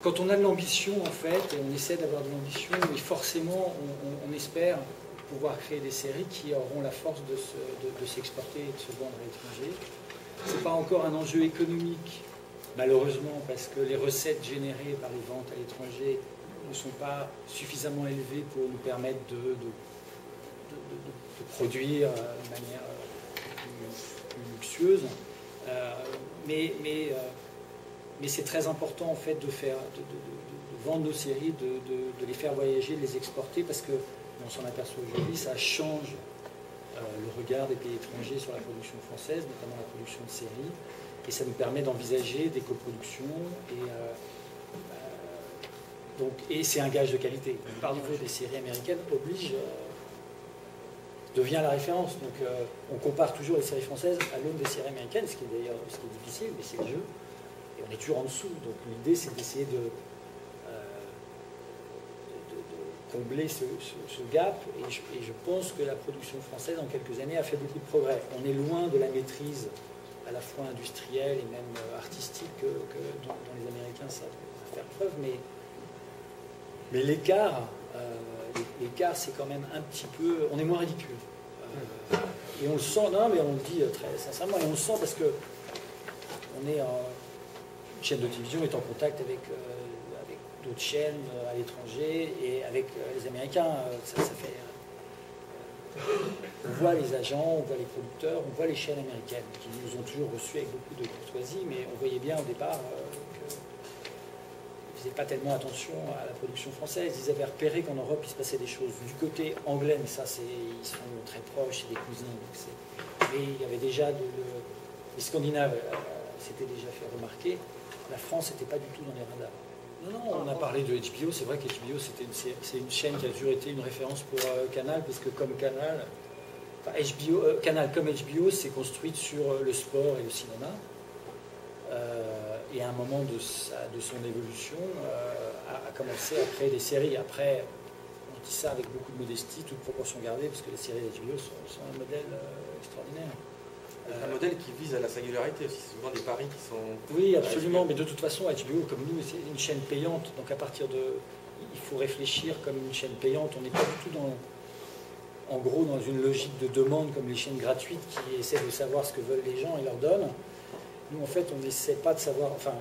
Quand on a de l'ambition, en fait, et on essaie d'avoir de l'ambition, et forcément, on espère pouvoir créer des séries qui auront la force de s'exporter et de se vendre à l'étranger. Ce n'est pas encore un enjeu économique, malheureusement, parce que les recettes générées par les ventes à l'étranger ne sont pas suffisamment élevées pour nous permettre de produire de manière plus luxueuse. Mais c'est très important en fait de vendre nos séries, de les faire voyager, de les exporter, parce que on s'en aperçoit aujourd'hui, ça change le regard des pays étrangers sur la production française, notamment la production de séries, et ça nous permet d'envisager des coproductions, et c'est un gage de qualité. Par niveau des séries américaines oblige devient la référence. Donc on compare toujours les séries françaises à l'aune des séries américaines, ce qui est d'ailleurs difficile, mais c'est le jeu. Et on est toujours en dessous. Donc l'idée, c'est d'essayer de combler ce gap. Et je pense que la production française, en quelques années, a fait beaucoup de progrès. On est loin de la maîtrise à la fois industrielle et même artistique dont les Américains savent faire preuve. Mais l'écart, c'est quand même un petit peu... On est moins ridicule. Et on le sent, non, mais on le dit très sincèrement, et on le sent parce que on est une chaîne de télévision est en contact avec d'autres chaînes à l'étranger et avec les Américains. Ça fait... on voit les agents, on voit les producteurs, on voit les chaînes américaines qui nous ont toujours reçus avec beaucoup de courtoisie, mais on voyait bien au départ qu'ils ne faisaient pas tellement attention à la production française. Ils avaient repéré qu'en Europe, il se passait des choses du côté anglais, mais ça, ils sont très proches, c'est des cousins. Donc mais il y avait déjà les Scandinaves s'étaient déjà fait remarquer. La France n'était pas du tout dans les radars. Non, on a parlé de HBO, c'est vrai que HBO c'est une chaîne qui a toujours été une référence pour Canal, parce que comme Canal, enfin, Canal comme HBO s'est construite sur le sport et le cinéma, et à un moment de son évolution a commencé à créer des séries. Après, on dit ça avec beaucoup de modestie, toute proportion gardée, parce que les séries HBO sont un modèle extraordinaire. Un modèle qui vise à la singularité aussi, c'est souvent des paris qui sont... Oui, absolument, mais de toute façon, HBO, comme nous, c'est une chaîne payante, donc à partir de... Il faut réfléchir comme une chaîne payante, on n'est pas du tout en gros, dans une logique de demande comme les chaînes gratuites qui essaient de savoir ce que veulent les gens et leur donnent. Nous, en fait, on n'essaie pas de savoir... Enfin,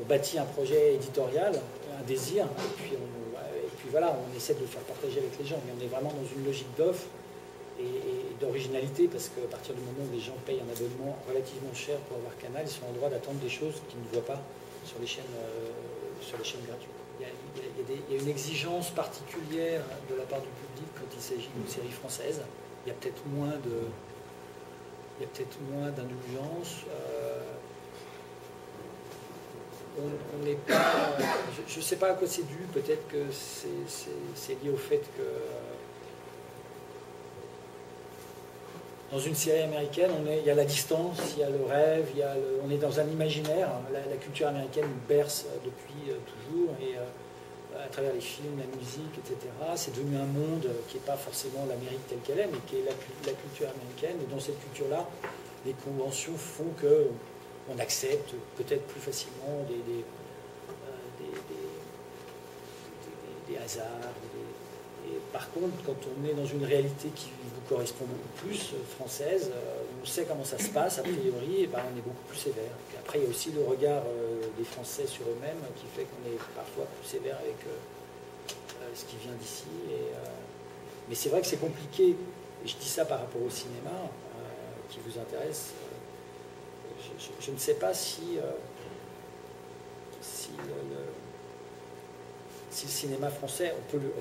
on bâtit un projet éditorial, un désir, et puis voilà, on essaie de le faire partager avec les gens, mais on est vraiment dans une logique d'offre et d'originalité, parce qu'à partir du moment où les gens payent un abonnement relativement cher pour avoir Canal, ils sont en droit d'attendre des choses qu'ils ne voient pas sur les chaînes gratuites. Il y a une exigence particulière de la part du public quand il s'agit d'une série française. Il y a peut-être moins d'indulgence. On n'est pas... Je ne sais pas à quoi c'est dû, peut-être que c'est lié au fait que dans une série américaine, il y a la distance, il y a le rêve, on est dans un imaginaire. La culture américaine nous berce depuis toujours, et à travers les films, la musique, etc. C'est devenu un monde qui n'est pas forcément l'Amérique telle qu'elle est, mais qui est la culture américaine. Et dans cette culture-là, les conventions font qu'on accepte peut-être plus facilement des hasards. Et par contre, quand on est dans une réalité qui vous correspond beaucoup plus, française, on sait comment ça se passe, a priori, et ben on est beaucoup plus sévère. Et après, il y a aussi le regard des Français sur eux-mêmes qui fait qu'on est parfois plus sévère avec ce qui vient d'ici. Mais c'est vrai que c'est compliqué. Et je dis ça par rapport au cinéma qui vous intéresse. Je ne sais pas si le cinéma français, on peut le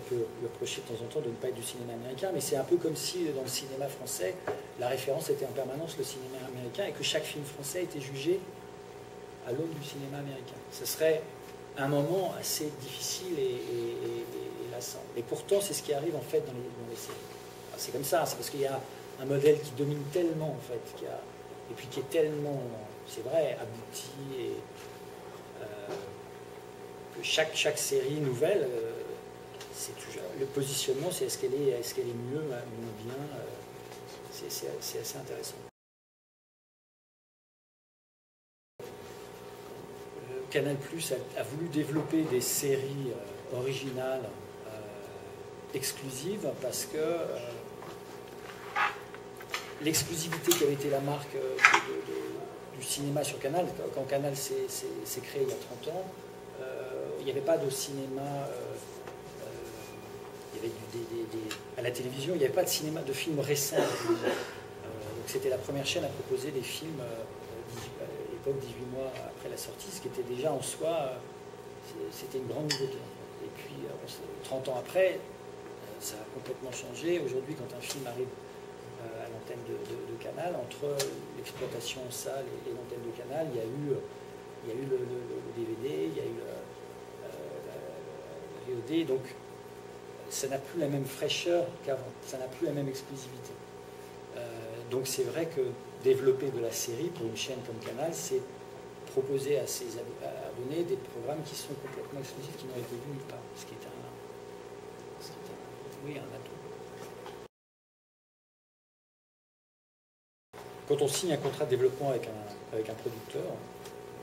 reprocher de temps en temps de ne pas être du cinéma américain, mais c'est un peu comme si dans le cinéma français, la référence était en permanence le cinéma américain et que chaque film français était jugé à l'aune du cinéma américain. Ce serait un moment assez difficile et lassant. Et pourtant, c'est ce qui arrive en fait dans les séries. C'est comme ça, c'est parce qu'il y a un modèle qui domine tellement en fait, et puis qui est tellement, c'est vrai, abouti et chaque série nouvelle, c'est toujours le positionnement, c'est est-ce qu'elle est mieux, moins bien, c'est assez intéressant. Canal+ a voulu développer des séries originales exclusives parce que l'exclusivité qui avait été la marque du cinéma sur Canal, quand Canal s'est créé il y a 30 ans, il n'y avait pas de cinéma, il y avait à la télévision, il n'y avait pas de cinéma, de films récents. Donc c'était la première chaîne à proposer des films à l'époque 18 mois après la sortie, ce qui était déjà en soi, c'était une grande nouveauté. Et puis 30 ans après, ça a complètement changé. Aujourd'hui, quand un film arrive à l'antenne de Canal, entre l'exploitation en salle et l'antenne de Canal, il y a eu le DVD, il y a eu la VOD, donc ça n'a plus la même fraîcheur qu'avant, ça n'a plus la même exclusivité. Donc c'est vrai que développer de la série pour une chaîne comme Canal, c'est proposer à ses abonnés des programmes qui sont complètement exclusifs, qui n'auraient été vus nulle part, ce qui est un atout. Quand on signe un contrat de développement avec un producteur,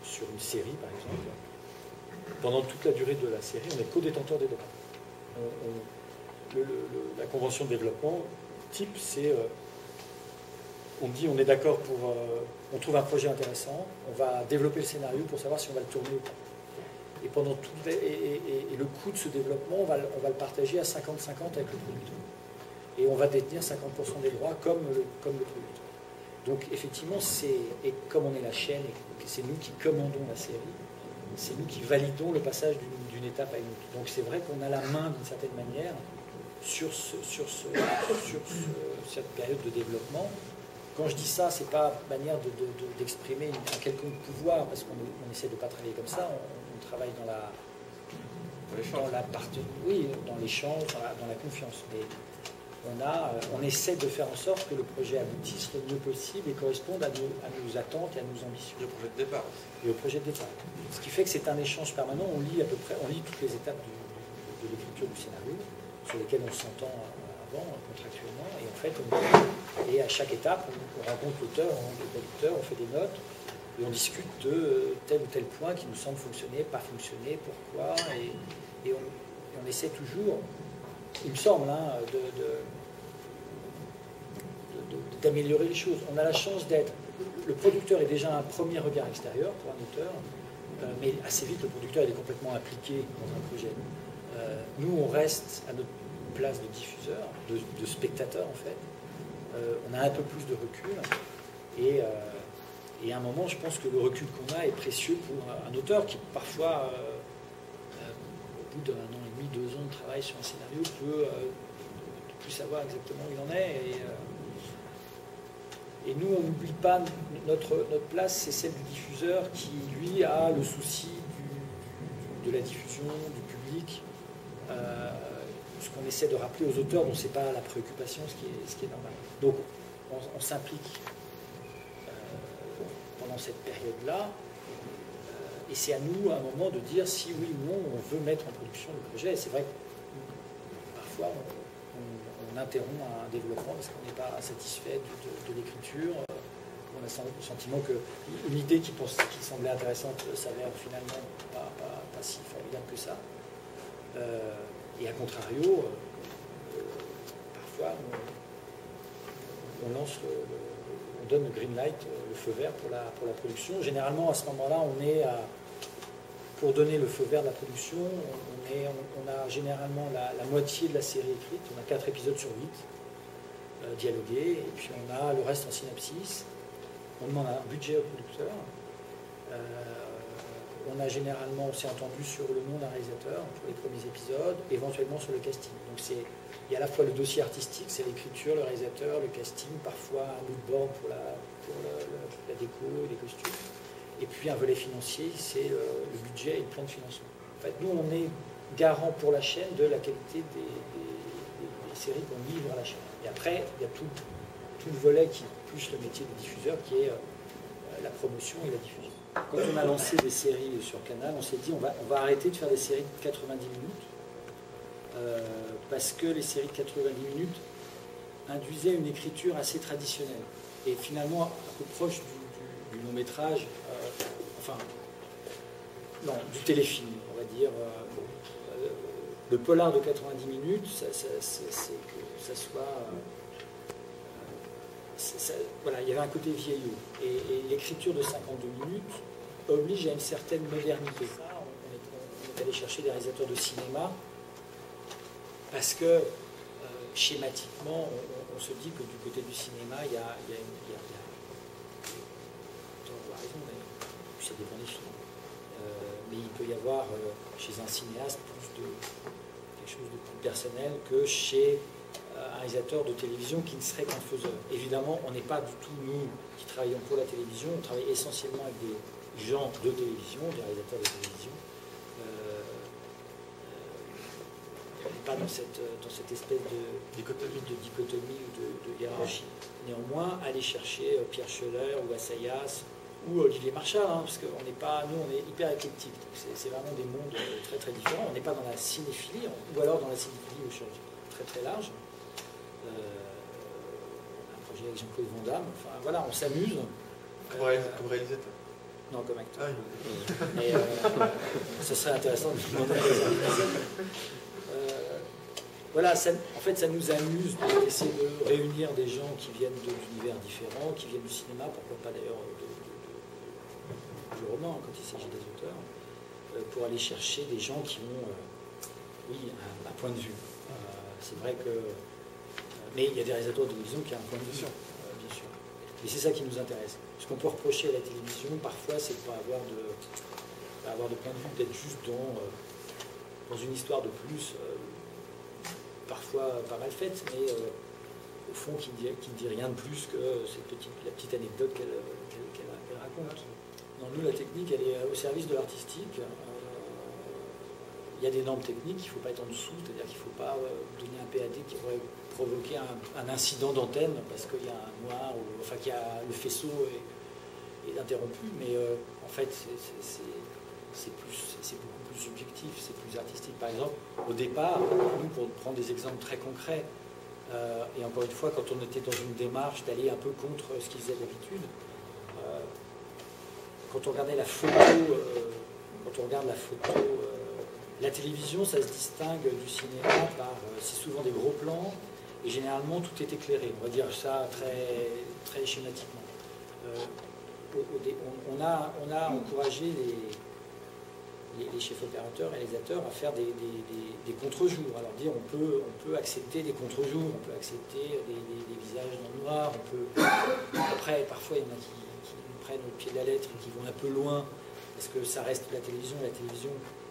sur une série par exemple, pendant toute la durée de la série, on est co-détenteur des droits. La convention de développement type, c'est on dit on est d'accord pour... on trouve un projet intéressant, on va développer le scénario pour savoir si on va le tourner ou pas. Et, et le coût de ce développement, on va le partager à 50-50 avec le producteur. Et on va détenir 50% des droits comme le producteur. Donc effectivement, et comme on est la chaîne, et c'est nous qui commandons la série, c'est nous qui validons le passage d'une étape à une autre. Donc c'est vrai qu'on a la main d'une certaine manière sur cette période de développement. Quand je dis ça, c'est pas manière d'exprimer un quelconque pouvoir, parce qu'on essaie de ne pas travailler comme ça, on travaille dans l'échange, dans la confiance. Mais on essaie de faire en sorte que le projet aboutisse le mieux possible et corresponde à nos attentes et à nos ambitions. Le projet de départ. Et au projet de départ. Ce qui fait que c'est un échange permanent, on lit toutes les étapes de l'écriture du scénario, sur lesquelles on s'entend avant, contractuellement, et en fait, et à chaque étape, on rencontre l'auteur, le producteur, on fait des notes, et on discute de tel ou tel point qui nous semble fonctionner, pas fonctionner, pourquoi, et on essaie toujours, il me semble, d'améliorer les choses. On a la chance d'être... Le producteur est déjà un premier regard extérieur pour un auteur, mais assez vite, le producteur est complètement impliqué dans un projet. Nous, on reste à notre place de diffuseur, de spectateur, en fait. On a un peu plus de recul, et à un moment, je pense que le recul qu'on a est précieux pour un auteur qui, parfois, au bout d'un an et demi, 2 ans de travail sur un scénario, peut ne plus savoir exactement où il en est. Et nous, on n'oublie pas notre place, c'est celle du diffuseur qui, lui, a le souci de la diffusion, du public, ce qu'on essaie de rappeler aux auteurs dont ce n'est pas la préoccupation, ce qui est normal. Donc, on s'implique pendant cette période-là, et c'est à nous, à un moment, de dire si oui ou non on veut mettre en production le projet. C'est vrai que parfois, on interrompt un développement parce qu'on n'est pas satisfait de l'écriture. On a le sentiment qu'une idée qui semblait intéressante s'avère finalement pas si formidable que ça. Et à contrario, parfois on donne le green light, le feu vert pour la production. Généralement, à ce moment-là, pour donner le feu vert de la production, on a généralement la moitié de la série écrite. On a 4 épisodes sur 8 dialogués, et puis on a le reste en synopsis. On demande un budget au producteur. On s'est entendu sur le nom d'un réalisateur pour les premiers épisodes, éventuellement sur le casting. Donc il y a à la fois le dossier artistique, c'est l'écriture, le réalisateur, le casting, parfois un mood board pour la déco et les costumes. Et puis un volet financier, c'est le budget et le plan de financement. En fait, nous, on est garant pour la chaîne de la qualité des séries qu'on livre à la chaîne. Et après, il y a tout le volet qui touche le métier de diffuseur, qui est la promotion et la diffusion. Quand on a lancé des séries sur Canal, on s'est dit on va arrêter de faire des séries de 90 minutes, parce que les séries de 90 minutes induisaient une écriture assez traditionnelle, et finalement un peu proche du long métrage. non, du téléfilm, on va dire. Le polar de 90 minutes, c'est que ça soit... voilà, il y avait un côté vieillot. Et l'écriture de 52 minutes oblige à une certaine modernité. On est allé chercher des réalisateurs de cinéma parce que schématiquement, on se dit que du côté du cinéma, il y a raison, mais ça dépend des films. Mais il peut y avoir chez un cinéaste quelque chose de plus personnel que chez un réalisateur de télévision qui ne serait qu'un faiseur. Évidemment, on n'est pas du tout, nous, qui travaillons pour la télévision, on travaille essentiellement avec des gens de télévision, des réalisateurs de télévision. On n'est pas dans cette espèce de dichotomie ou de hiérarchie. Néanmoins, aller chercher Pierre Schoeller ou Assayas ou Olivier Marchal, hein, parce que nous, on est hyper éclectique. C'est vraiment des mondes très très différents. On n'est pas dans la cinéphilie, ou alors dans la cinéphilie au sens très très large. Un projet avec Jean-Claude Van Damme. Enfin voilà, on s'amuse. Comme réalisateur? Non, comme acteur. Ah, mais ce serait intéressant de demander voilà, en fait, ça nous amuse d'essayer de réunir des gens qui viennent d'univers différents, qui viennent du cinéma, pourquoi pas d'ailleurs du roman, quand il s'agit des auteurs, pour aller chercher des gens qui ont, un point de vue. C'est vrai que... mais il y a des réalisateurs de télévision qui ont un point de vue, bien sûr. Et c'est ça qui nous intéresse. Ce qu'on peut reprocher à la télévision, parfois, c'est de ne pas avoir de point de vue, d'être juste dans une histoire de plus... parfois pas mal faite, mais au fond qui ne dit rien de plus que la petite anecdote qu'elle raconte. Non, nous, la technique, elle est au service de l'artistique. Il y a des normes techniques, il ne faut pas être en dessous, c'est-à-dire qu'il ne faut pas donner un PAD qui pourrait provoquer un incident d'antenne parce qu'il y a un noir, enfin qu'il y a le faisceau est interrompu, mais en fait c'est beaucoup plus subjectif, c'est plus artistique. Par exemple, au départ, nous, pour prendre des exemples très concrets, et encore une fois, quand on était dans une démarche d'aller un peu contre ce qu'ils faisaient d'habitude, quand on regardait la photo, la télévision, ça se distingue du cinéma par, c'est souvent des gros plans, et généralement tout est éclairé. On va dire ça très, très schématiquement. On a encouragé les chefs opérateurs, réalisateurs à faire des contre-jours. Alors dire on peut accepter des contre-jours, on peut accepter des visages dans le noir, après parfois il y en a qui nous prennent au pied de la lettre et qui vont un peu loin parce que ça reste la télévision,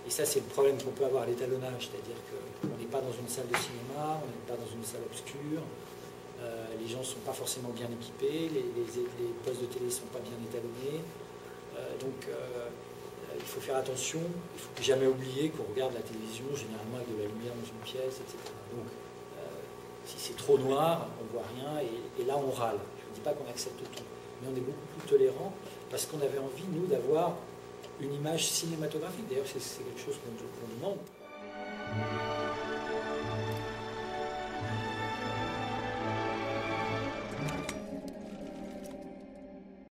et ça c'est le problème qu'on peut avoir à l'étalonnage, c'est-à-dire qu'on n'est pas dans une salle de cinéma, on n'est pas dans une salle obscure, les gens ne sont pas forcément bien équipés, les postes de télé ne sont pas bien étalonnés, donc il faut faire attention, il ne faut plus jamais oublier qu'on regarde la télévision généralement avec de la lumière dans une pièce, etc. Donc si c'est trop noir, on ne voit rien et là on râle. Je ne dis pas qu'on accepte tout, mais on est beaucoup plus tolérant parce qu'on avait envie, nous, d'avoir une image cinématographique. D'ailleurs, c'est quelque chose qu'on demande.